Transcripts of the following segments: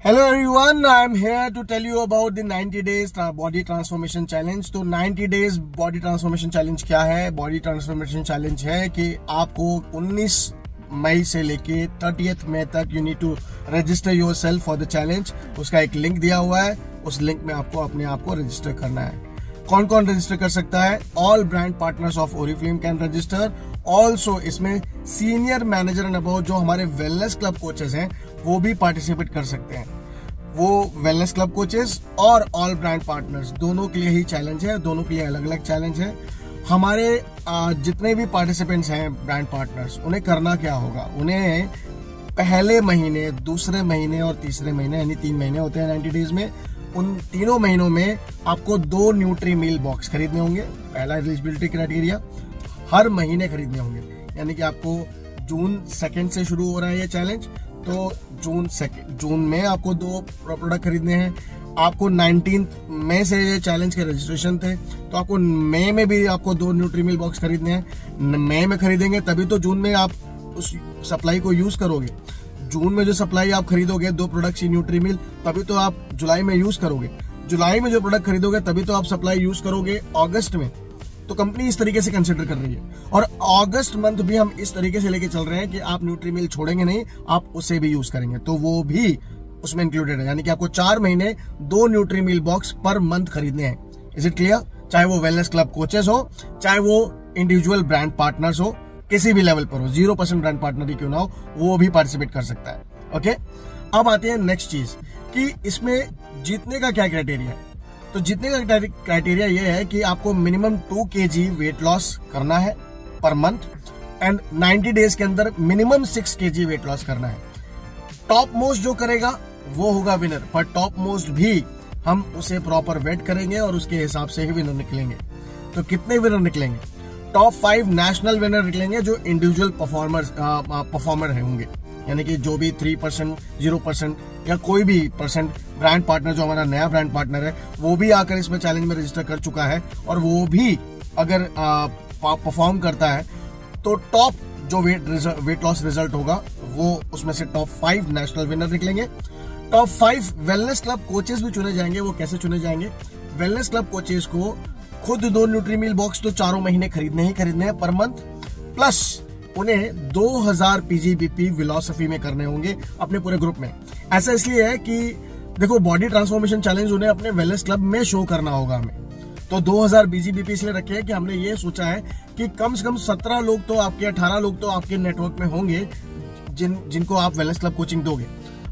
Hello everyone, I am here to tell you about the 90 days body transformation challenge। तो 90 days body transformation challenge क्या है? Body transformation challenge है कि आपको 19 मई से लेके 30th मई तक you need to register yourself for the challenge। उसका एक लिंक दिया हुआ है, उस लिंक में आपको अपने आप को रजिस्टर करना है। कौन कौन रजिस्टर कर सकता है? All brand partners of Oriflame can register. Also इसमें सीनियर मैनेजर एंड अबव जो हमारे वेलनेस क्लब कोचेस हैं वो भी पार्टिसिपेट कर सकते हैं। वो वेलनेस क्लब कोचेस और ऑल ब्रांड पार्टनर्स दोनों के लिए ही चैलेंज है, दोनों के लिए अलग अलग चैलेंज है। हमारे जितने भी पार्टिसिपेंट्स हैं ब्रांड पार्टनर्स, उन्हें करना क्या होगा? उन्हें पहले महीने, दूसरे महीने और तीसरे महीने यानी 3 महीने होते हैं 90 डेज में। उन तीनों महीनों में आपको 2 न्यूट्री मील बॉक्स खरीदने होंगे। पहला एलिजिबिलिटी क्राइटेरिया, हर महीने खरीदने होंगे। यानी कि आपको जून 2 से शुरू हो रहा है ये चैलेंज, तो जून में आपको 2 प्रोडक्ट खरीदने हैं। आपको 19 मई से ये चैलेंज के रजिस्ट्रेशन थे, तो आपको मई में भी आपको 2 न्यूट्री मील बॉक्स खरीदने हैं। मई में खरीदेंगे तभी तो जून में आप उस सप्लाई को यूज करोगे। जून में जो सप्लाई आप खरीदोगे 2 प्रोडक्ट्स की न्यूट्री मील, तभी तो आप जुलाई में यूज करोगे। जुलाई में जो प्रोडक्ट खरीदोगे तभी तो आप सप्लाई यूज करोगे अगस्त में। तो कंपनी इस तरीके से कंसिडर कर रही है, और अगस्त मंथ भी हम इस तरीके से लेके चल रहे हैं कि आप न्यूट्री मील छोड़ेंगे नहीं, आप उसे भी यूज करेंगे, तो वो भी उसमें इंक्लूडेड है। यानी कि आपको 4 महीने 2 न्यूट्री मील बॉक्स पर मंथ खरीदने हैं। Is it clear? चाहे वो वेलनेस क्लब कोचेस हो, चाहे वो इंडिविजुअल ब्रांड पार्टनर्स हो, किसी भी लेवल पर हो, 0% ब्रांड पार्टनर ही क्यों ना हो, वो भी पार्टिसिपेट कर सकता है। ओके, अब आते हैं नेक्स्ट चीज कि इसमें जीतने का क्या क्राइटेरिया है। तो जीतने का क्राइटेरिया ये है कि आपको मिनिमम 2 kg वेट लॉस करना है पर मंथ, एंड 90 डेज के अंदर मिनिमम 6 kg वेट लॉस करना है। टॉप मोस्ट जो करेगा वो होगा विनर, पर टॉप मोस्ट भी हम उसे प्रॉपर वेट करेंगे और उसके हिसाब से ही विनर निकलेंगे। तो कितने विनर निकलेंगे? टॉप 5 नेशनल विनर निकलेंगे जो इंडिविजुअल परफॉर्मर होंगे। यानी कि जो भी 3%, 0% या कोई भी परसेंट ब्रांड पार्टनर, जो हमारा नया ब्रांड पार्टनर है, वो भी आकर इसमें चैलेंज में रजिस्टर कर चुका है, और वो भी अगर परफॉर्म करता है तो टॉप जो वेट लॉस रिजल्ट होगा वो उसमें से टॉप 5 नेशनल विनर निकलेंगे। टॉप 5 वेलनेस क्लब कोचेस भी चुने जाएंगे। वो कैसे चुने जाएंगे? वेलनेस क्लब कोचेस को खुद 2 न्यूट्री मील बॉक्स तो 4 महीने खरीदने हैं पर मंथ, प्लस उन्हें 2000 PGBP फिलॉसफी में करने होंगे अपने पूरे ग्रुप में। ऐसा इसलिए है कि देखो, बॉडी ट्रांसफॉर्मेशन चैलेंज उन्हें अपने वेलनेस क्लब में शो करना होगा हमें। तो 2000 BGBP इसलिए रखे हैं कि हमने ये सोचा है कि कम से कम 17 लोग तो आपके, 18 लोग तो आपके नेटवर्क में होंगे जिनको आप वेलनेस क्लब कोचिंग दोगे।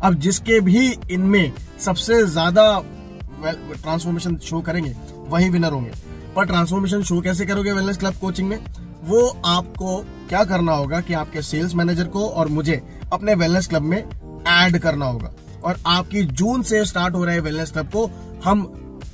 अब जिसके भी इनमें सबसे ज्यादा ट्रांसफॉर्मेशन शो करेंगे वही विनर होंगे। पर ट्रांसफॉर्मेशन शो कैसे करोगे वेलनेस क्लब कोचिंग में? वो आपको क्या करना होगा कि आपके सेल्स मैनेजर को और मुझे अपने वेलनेस क्लब में ऐड करना होगा, और आपकी जून से स्टार्ट हो रहे वेलनेस क्लब को हम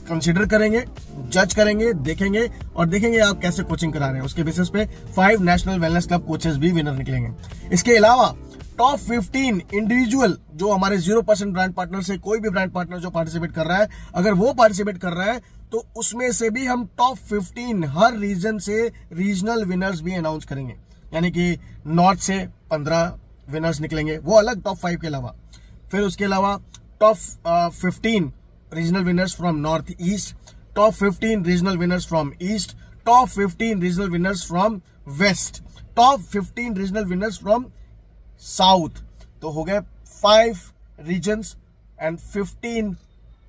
कंसीडर करेंगे, जज करेंगे, देखेंगे आप कैसे कोचिंग करा रहे हैं। उसके बेसिस पे 5 नेशनल वेलनेस क्लब कोचेस भी विनर निकलेंगे। इसके अलावा टॉप 15 इंडिविजुअल जो हमारे 0% ब्रांड पार्टनर से, कोई भी ब्रांड पार्टनर जो पार्टिसिपेट कर रहा है, अगर वो पार्टिसिपेट कर रहा है तो उसमें से भी हम टॉप 15 हर रीजन से रीजनल विनर्स भी अनाउंस करेंगे। यानी कि नॉर्थ से 15 विनर्स निकलेंगे, वो अलग टॉप 5 के अलावा। फिर उसके अलावा top 15 regional winners from north east, top 15 regional winners from east, top 15 regional winners from west, top 15 regional winners from south. तो हो गए 5 रीजन्स एंड 15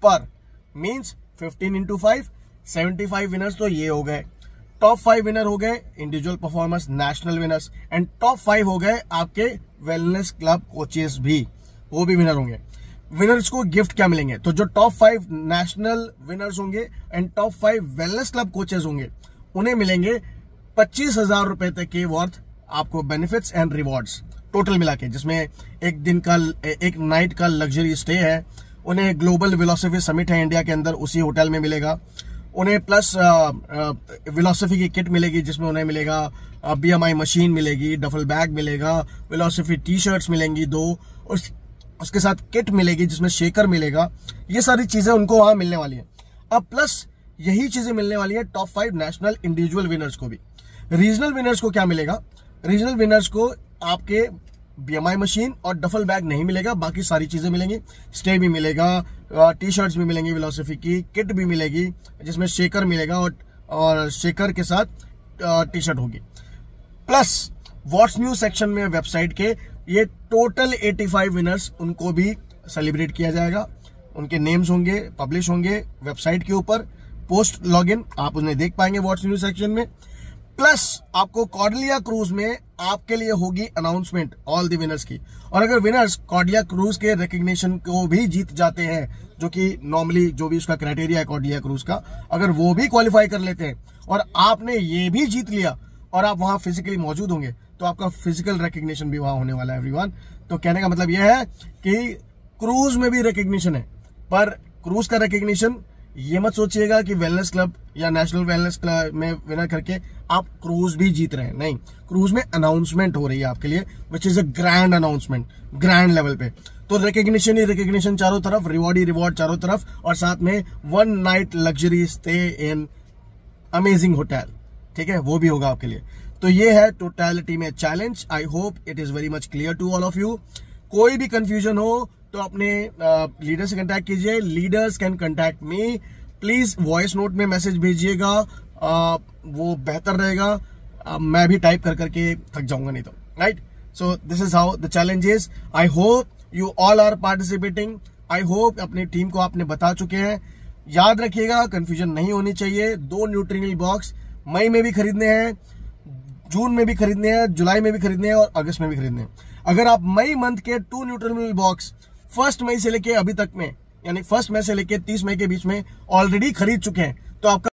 पर, मींस 15 into 5, 75 विनर्स तो ये हो गए। टॉप 5 विनर हो गए individual performers, national winners, and top 5 हो गए आपके वेलनेस क्लब कोचेस भी, वो भी विनर होंगे। विनर्स को गिफ्ट क्या मिलेंगे? तो जो टॉप 5 नेशनल विनर्स होंगे and top 5 wellness club coaches होंगे, उन्हें मिलेंगे 25,000 रुपए तक के वर्थ आपको बेनिफिट्स एंड रिवॉर्ड्स टोटल मिला के, जिसमें एक नाइट का लग्जरी स्टे है, उन्हें ग्लोबल फिलॉसफी समिट है इंडिया के अंदर, उसी होटल में मिलेगा। उन्हें प्लस फिलॉसफी की किट मिलेगी, जिसमें उन्हें मिलेगा BMI मशीन मिलेगी, डफल बैग मिलेगा, फिलॉसफी टी-शर्ट्स मिलेंगी 2, उसके साथ किट मिलेगी जिसमें शेकर मिलेगा। ये सारी चीजें उनको वहां मिलने वाली है। अब प्लस यही चीजें मिलने वाली है टॉप 5 नेशनल इंडिविजुअल विनर्स को भी। रीजनल विनर्स को क्या मिलेगा? रीजनल विनर्स को आपके BMI मशीन और डफल बैग नहीं मिलेगा, बाकी सारी चीजें मिलेंगी। स्टे भी मिलेगा, टी शर्ट्स भी मिलेंगी, वेलोसिटी की किट भी मिलेगी जिसमें शेकर मिलेगा और शेकर के साथ टी शर्ट होगी। प्लस व्हाट्स न्यू सेक्शन में वेबसाइट के ये टोटल 85 विनर्स, उनको भी सेलिब्रेट किया जाएगा। उनके नेम्स होंगे, पब्लिश होंगे वेबसाइट के ऊपर, पोस्ट लॉगिन आप उन्हें देख पाएंगे व्हाट्स न्यू सेक्शन में। प्लस आपको कॉर्डिलिया क्रूज में आपके लिए होगी अनाउंसमेंट ऑल द विनर्स की। और अगर विनर्स कॉर्डिलिया क्रूज के रिकग्निशन को भी जीत जाते हैं, जो कि नॉर्मली जो भी उसका क्राइटेरिया है कॉर्डिलिया क्रूज का, अगर वो भी क्वालिफाई कर लेते हैं और आपने ये भी जीत लिया और आप वहां फिजिकली मौजूद होंगे, तो आपका फिजिकल रिकग्निशन भी वहां होने वाला है एवरीवन। तो कहने का मतलब यह है कि क्रूज में भी रिकग्निशन है, पर क्रूज का रिकग्निशन ये मत सोचिएगा कि वेलनेस क्लब या नेशनल वेलनेस क्लब में विनर करके आप क्रूज भी जीत रहे हैं। नहीं, क्रूज में अनाउंसमेंट हो रही है आपके लिए, which is a grand announcement, grand level पे। तो रिकग्निशन ही रिकग्निशन चारों तरफ, रिवॉर्ड ही रिवॉर्ड चारों तरफ, और साथ में 1 night luxury stay in amazing hotel, ठीक है, वो भी होगा आपके लिए। तो ये है टोटलिटी में challenge. I hope it is very much clear to all of you. कोई भी कंफ्यूजन हो तो अपने लीडर से कांटेक्ट कीजिए। Leaders can contact me. Please voice note में मैसेज भेजिएगा, वो बेहतर रहेगा। मैं भी टाइप कर करके थक जाऊंगा नहीं तो, right. So this is how the challenge is. I hope you all are participating. I hope अपनी टीम को आपने बता चुके हैं। याद रखिएगा, कंफ्यूजन नहीं होनी चाहिए। 2 न्यूट्रिनल बॉक्स मई में भी खरीदने हैं, जून में भी खरीदने हैं, जुलाई में भी खरीदने हैं और अगस्त में भी खरीदने हैं। अगर आप मई मंथ के 2 न्यूट्रिनल बॉक्स 1 मई से लेके अभी तक में, यानी 1 मई से लेके 30 मई के बीच में ऑलरेडी खरीद चुके हैं, तो आपका